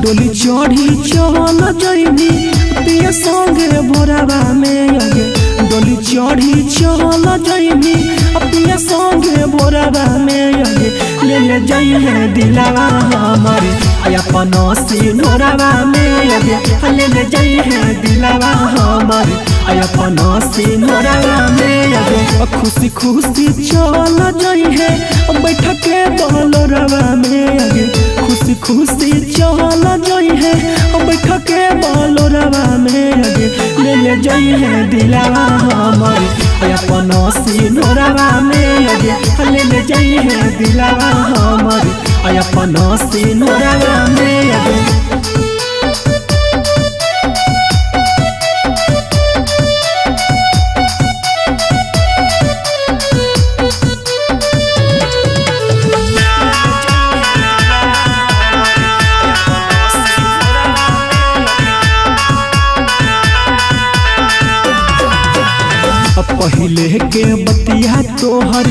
डोली चढ़ी चल जइनी पिया संगे भोरवा में आगे डोली चढ़ी चल जइनी पिया संगे भोरवा में आगे ले ले जइहे दिलावा हमारे अपन सिनोरवा में आगे ले ले जइहे दिलावा हमारे अपन सिनोरवा में आगे खुशी खुशी चल जइहे बैठ के बोलोरवा में आगे खुशी खुशी चल जइहे बैठ के बोलोरवा में आगे ले ले जइहे दिलावा हमारे अपन सिनोरवा में आगे ले ले जइहे दिलावा हमारे अपन सिनोरवा में आगे पहले के बतिया तोहर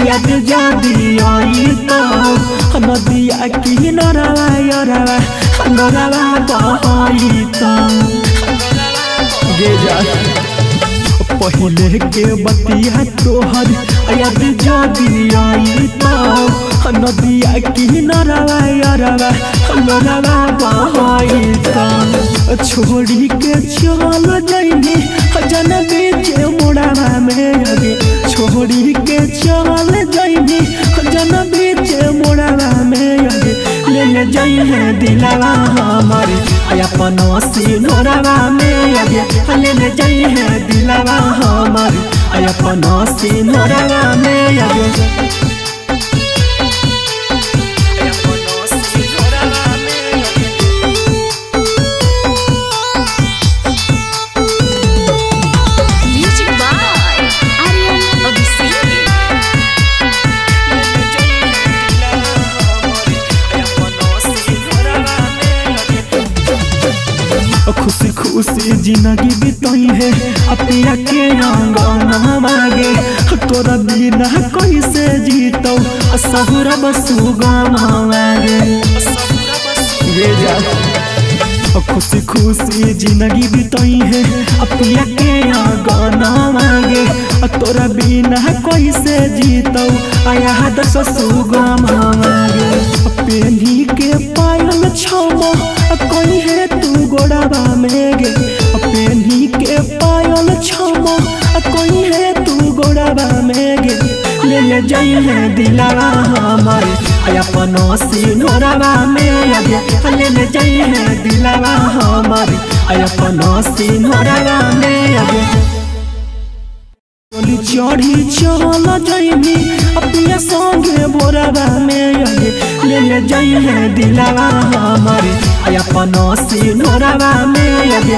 याद जादी आई तो नदिया की नरवा यरवा नरवा बहाई तो गे जा पहले के बतिया तोहर याद जादी आई तो नदिया की नरवा यरवा नरवा बहाई तो छोड़ी के चल जइनी जन बीच मोड़वा में आगे छोड़ी के चल जइनी जन बीच मोड़वा में आगे ले ले जइहे दिलावा हमारे अपन सिनोरवा में आगे ले ले जइहे दिलावा हमारे अपन सिनोरवा में आगे खुशी खुशी जिंदगी बिताई है पिया के अंगना मांगे तोरा बिना कैसे जीतो सहुरा बसुगा मांगे ये जा खुशी खुशी जिंदगी बिताई है पिया के अंगना मांगे तोरा बिना कैसे जीतो आया दस सुगा मांगे पेनी के पायल छमो कोई है तू गोड़ावा में गे पेनी के पायल छमो कोई है तू गोड़ावा में गे ले ले जइहे दिलावा हमारे अपन सिनोरवा में आगे ले ले जइहे दिलावा हमारे अपन सिनोरवा में आगे डोली चढ़ी चल जइनी पिया संगे भोरवा में आगे ले ले जइहे दिलावा हमारे अपन सिनोरवा में आगे।